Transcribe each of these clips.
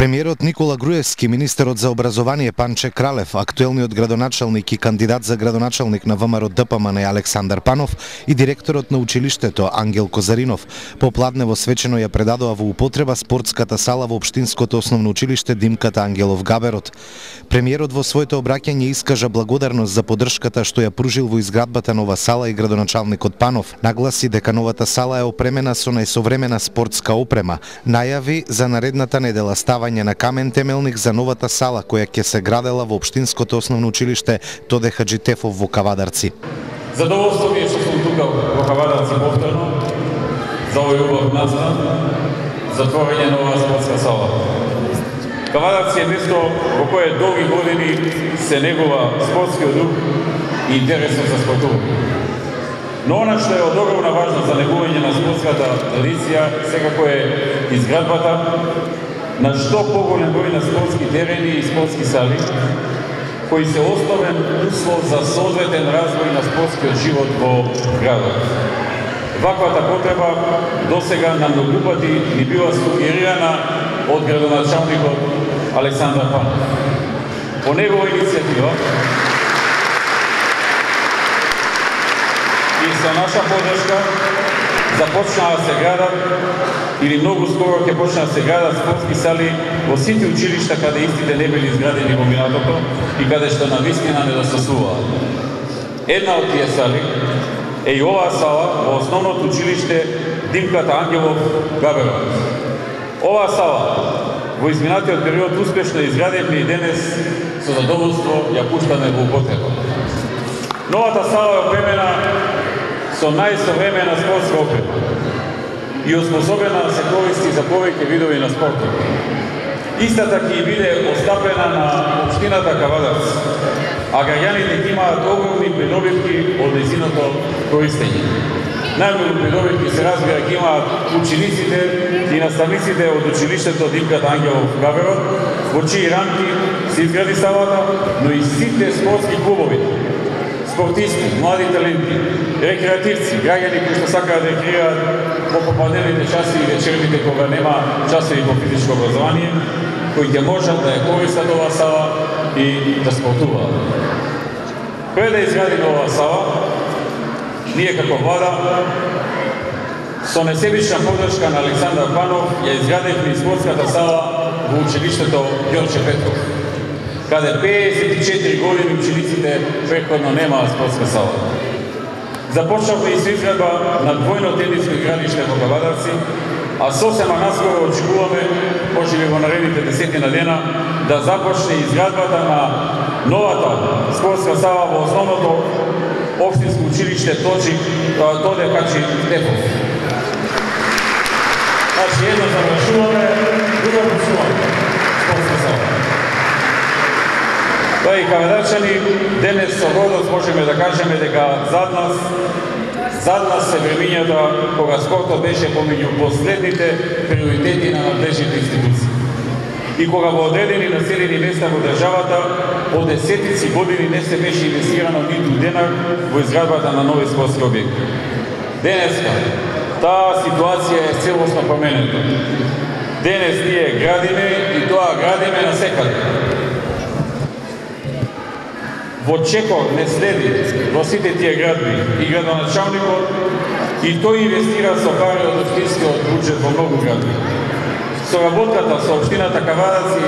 Премиерот Никола Груевски, министерот за образование Панче Кралев, актуелниот градоначалник и кандидат за градоначалник на ВМРО ДПМН Александар Панов и директорот на училиштето Ангел Козаринов попладне во свечено ја предадоа во употреба спортската сала во општинското основно училиште Димката Ангелов Габерот. Премиерот во своето обраќање искажа благодарност за поддршката што ја пружил во изградбата на ова сала и градоначалникот Панов. Нагласи дека новата сала е опремена со најсовремена спортска опрема. Најави за наредната недела ставање на камен темелник за новата сала која ќе се градела во општинското основно училиште Тоде Хаджитефов во Кавадарци. Задоволство ми е што сум тука во Кавадарци повторно за овој убав настан за творење на оваа спортска сала. Кавадарци е место во кое долги години се негува спортскиот дух и интересот за спортување. Но она што е од огромна важност за негување на спортската традиција секако е изградбата на што поголем број на спортски терени и спортски сали, кои се основен услов за соодветен развој на спортскиот живот во градот. Ваквата потреба досега на многу пати ни била сугерирана од градоначалникот Александар Панов. По негова иницијатива и со наша поддршка започнаа да се градат или многу скоро ќе почнат да се градат спортски сали во сите училишта каде истите не били изградени во минатото и каде што навистина недостасуваат. Една од тие сали е и оваа сала во основното училиште Димката Ангелов Габерот. Оваа сала во изминатиот период успешно изградевме и денес со задоволство ја пуштаме во употреба. Новата сала е опремена со најсовремена спортска опрема и осмособена да се користи за повеќе видови на спортот. Истата ќе биде остапена на општината Кавадарци, а граѓаните ќе имаат огромни придобивки од нејзиното користење. Најмногу придобивки се разбира ќе имаат учениците и наставниците од училиштето Димката Ангелов Габерот, во чии рамки се изгради салата, но и сите спортски клубови, спортисти, млади таленти, рекреативци, граѓани кои што сакаат да рекреираат во попадневните часи и вечерните кога нема часови по физичко образование, кои ќе можат да ја користат оваа сала и да спортуваат. Пред да изградиме оваа сала, ние како влада со несебична поддршка на Александар Панов ја изградивме спортската сала во училиштето Ѓорче Петров, каде 54 години учениците претходно немаат спортска сала. Започнавме и со изградба на двојно тениско игралиште во Кавадарци, а сосема наскоро очекуваме, можеби во наредните 10 дена, да започне изградбата на новата спортска сала во основното општинско училиште Тоде Хаджитефов. Значи, едно завршуваме, друго почнуваме спортска сала. Тоа и кавадарчани, денес со гордост можеме да кажеме дека зад нас се времињата кога спортот беше помеѓу последните приоритети на надлежните институции. И кога во одредени населени места во државата по десетици години не се беше инвестирано ниту денар во изградбата на нови спортски објекти. Денеска таа ситуација е целосно променета. Денес ние градиме и тоа градиме насекаде. Во чекор не следи во сите тие градби и градоначалникот и тој инвестира со пари од општинскиот буџет во многу градби. Соработката со општината Кавадарци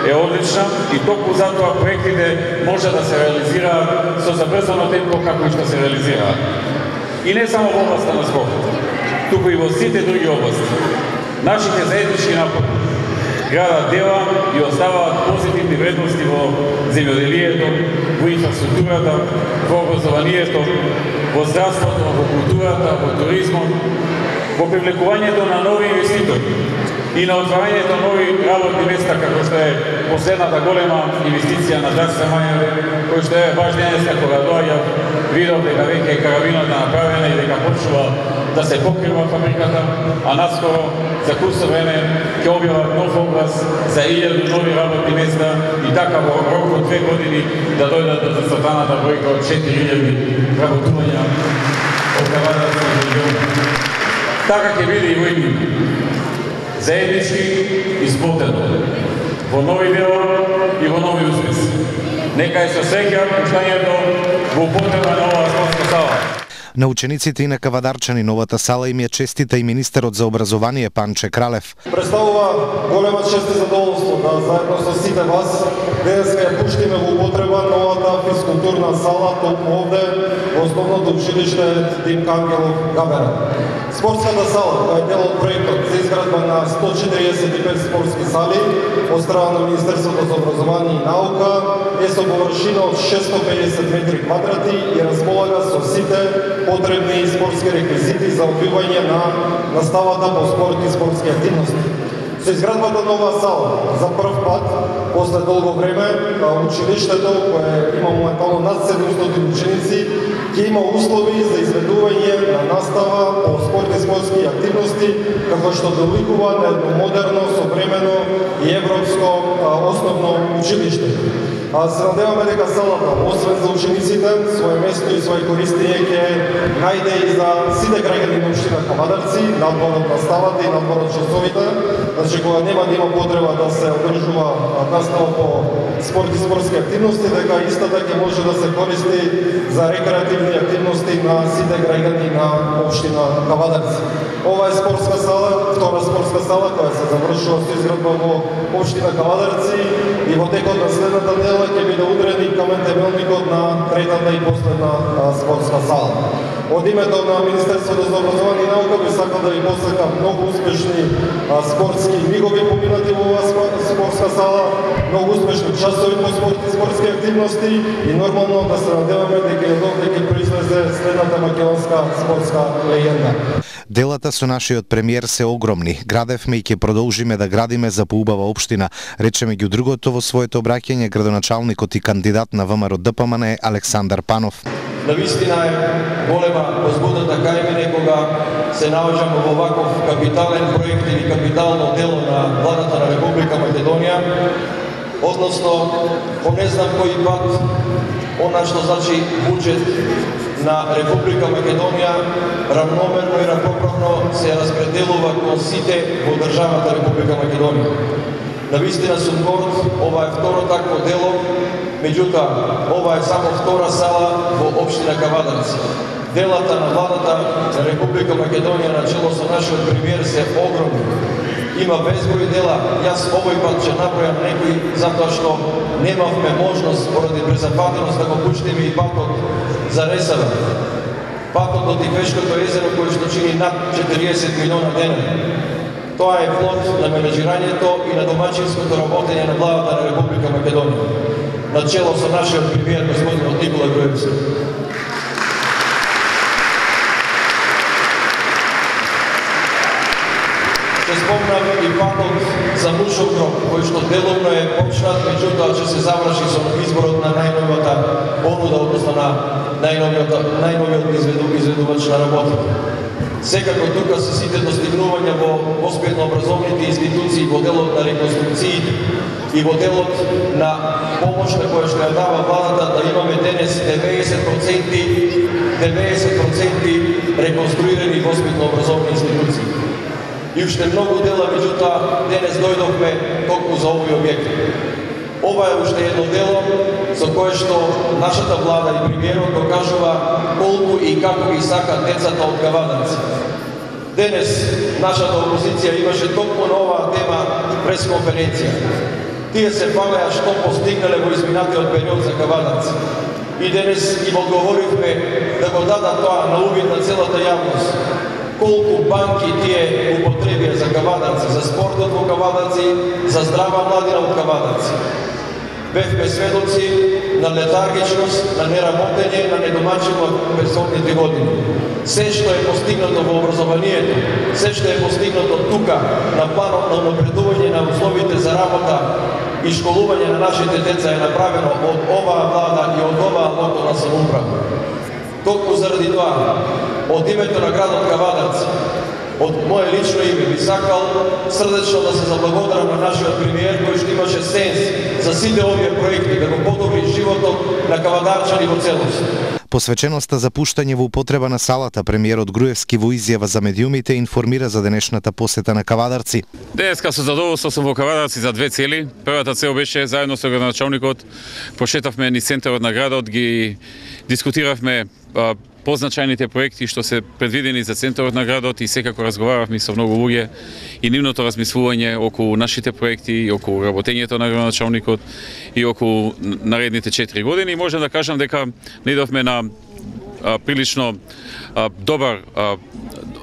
е одлична и токму затоа проектите може да се реализираат со забрзано темпо како и што се реализираат. И не само во областа на спортот, туку и во сите други области. Нашите заеднички напори градат дела и оставаат позитивни вредности во земјоделието, во инфраструктурата, во образованието, во здравството, во културата, во туризмот, во привлекувањето на нови инвеститори и на отварањето нови работни места, како што е последната голема инвестиција на Драгса Мајаве, кој што е баш денеска кога доаѓа, видов дека веќе е карабината направена и дека почнува да се покрива фабриката, а наскоро за курсо време ќе објават нов оглас за 1000 нови работни места и така во рок од 2 години да дојдат до зацртаната бројка од 4000 работувања од Кавадарци и региони. Така ќе биде и во иднина. Заеднички и сплотено. во нови дела и во нови успеси. Нека е со среќа пуштањето во употреба на оваа спортска сала. На учениците и на кавадарчани новата сала им ја честита и министерот за образование Панче Кралев. Представува голема чест и задоволство да заедно со сите вас денеска ја пуштиме во употреба новата физкултурна сала токму овде во основното училиште Димка Ангелов Габера. Спортската сала, која е дел од проектот за изградба на 145 спортски сали од страна на Министерството за образование и наука, е со површина од 650 метри квадрати и располага со сите потребни спортски реквизити за одвивање на наставата по спорт и спортски активности. Со изградбата на оваа сала, за прв пат, после долго време, училиштето, кое има моментално над 700 ученици, ќе има услови за изведување на настава по спорт и спортски активности, како што доликува на едно модерно, современо и европско основно училиште. Се надеваме дека салата, освен за учениците, своје место и своје користење ќе најде и за сите граѓани на општина Кавадарци, надвор од наставата и надвор од часовите, значи кога нема да има потреба да се одржува настава по спорт и спортски активности, дека истата ќе може да се користи за рекреативни активности на сите граѓани на општина Кавадарци. Ова е спортска сала, втора спортска сала која се завршува со изградба во општина Кавадарци и во текот на следната недела ќе биде удрен и камен темелникот на третата и последна спортска сала. Од името на Министерството за образование и наука би сакал да ви посакам многу успешни спортски мигови поминати во оваа спортска сала, многу успешни часови по спорт и спортски активности и нормално да се надеваме дека од овде ќе произлезе следната македонска спортска легенда. Делата со нашиот премиер се огромни. Градевме и ќе продолжиме да градиме за поубава општина, рече меѓу другото во своето обраќање градоначалникот и кандидат на ВМРО ДПМН Александар Панов. Навистина е голема возбуда кај мене кога се наоѓаме во ваков капитален проект или капитално дело на владата на Република Македонија, односно, по не знам кој пат, она што значи буџет на Република Македонија равномерно и равноправно се распределува кон сите во државата Република Македонија. Навистина сум горд, ова е второ такво дело, меѓутоа, ова е само втора сала во општина Кавадарци. Делата на владата на Република Македонија на чело со нашиот премиер се огромни. Има безброј дела, јас овој пат ќе набројам некои затоа што немавме можност поради презапатеност да го пуштиме и патот за Ресава. Патот до Тивешкото езеро кој што чини над 40 милиона денара. Тоа е плод на менеджирањето и на домаќинското работење на владата на Република Македонија, на чело со нашиот премиер господин Никола Груевски. Ще спомнам и патот за Мушов гроб, кој што деловно е почнат, меѓутоа ќе се заврши со изборот на најновата понуда, односно на најновиот изведувач на работата. Секако тука се сите достигнувања во воспитно-образовните институции, во делот на реконструкциите и во делот на помошта која што ја дава владата да имаме денес 90% реконструирани воспитно-образовни институции. И уште многу дела, меѓутоа, денес дојдовме токму за овој објект. Ова е уште едно дело со кое што нашата влада и премиерот докажува колку и како ги сакат децата од Кавадарци. Денес нашата опозиција имаше токму на оваа тема пресконференција. Тие се фалеа што постигнале во изминатиот период за Кавадарци. И денес им одговоривме да го дадат тоа на увид на целата јавност. Колку банки тие употребија за Кавадарци, за спортот во Кавадарци, за здрава младина од Кавадарци. Бевме сведоци на летаргичност, на неработење, на недомачено предходните години. Се што е постигнато во образованието, се што е постигнато тука на планот на напредување на условите за работа и школување на нашите деца е направено од оваа влада и од оваа локална самоуправа. Токму заради тоа, од името на градот Кавадарци, од мое лично име би сакал срдечно да се заблагодарам на нашиот премиер кој што имаше сенс за сите овие проекти да го подобри животот на кавадарчани во целост. Посвеченоста за пуштање во употреба на салата, премиерот Груевски во изјава за медиумите информира за денешната посета на Кавадарци. Денеска со задоволство сум во Кавадарци за две цели. Првата цел беше заедно со градоначалникот прошетавме низ центарот на градот, ги дискутиравме позначајните проекти што се предвидени за центарот на градот и секако разговаравме со многу луѓе и нивното размислување околу нашите проекти и околу работењето на градоначалникот и околу наредните 4 години. Можам да кажам дека наидовме на прилично добар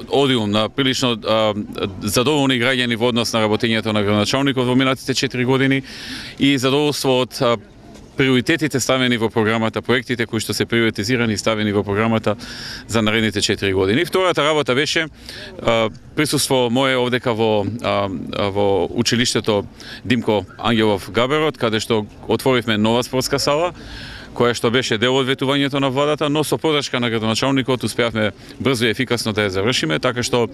одиум, на прилично задоволни граѓани во однос на работењето на градоначалникот во минатите 4 години и задоволство од приоритетите ставени во програмата, проектите кои што се приоритизирани и ставени во програмата за наредните 4 години. Втората работа беше присуство мое овдека во училиштето Димко Ангелов Габерот, каде што отворивме нова спортска сала, која што беше дел од ветувањето на владата, но со подршка на градоначалникот успеавме брзо и ефикасно да ја завршиме, така што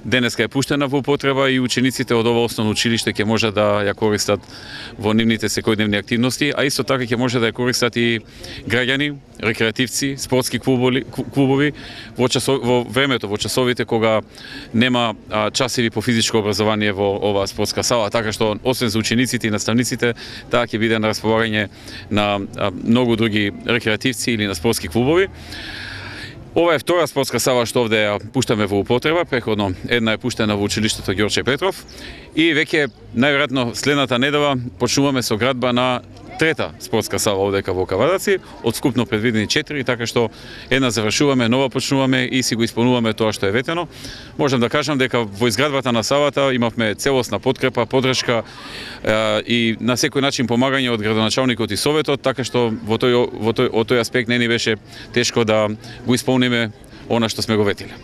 денеска е пуштена во употреба и учениците од ова основно училиште ќе може да ја користат во нивните секојдневни активности, а исто така ќе може да ја користат и граѓани, рекреативци, спортски клубови во времето, во часовите кога нема часови по физичко образование во оваа спортска сала, така што освен за учениците и наставниците, таа ќе биде на располагање на многу други рекреативци или на спортски клубови. Ова е втора спортска сала што овде ја пуштаме во употреба, преходно една е пуштена во училиштето Ѓорче Петров и веќе најверојатно следната недела почнуваме со градба на трета спортска сала овдека во Кавадарци, од скупно предвидени 4, така што една завршуваме, нова почнуваме и си го исполнуваме тоа што е ветено. Можам да кажам дека во изградбата на салата имавме целосна подкрепа, поддршка и на секој начин помагање од градоначалникот и советот, така што од тој аспект не ни беше тешко да го исполниме она што сме го ветиле.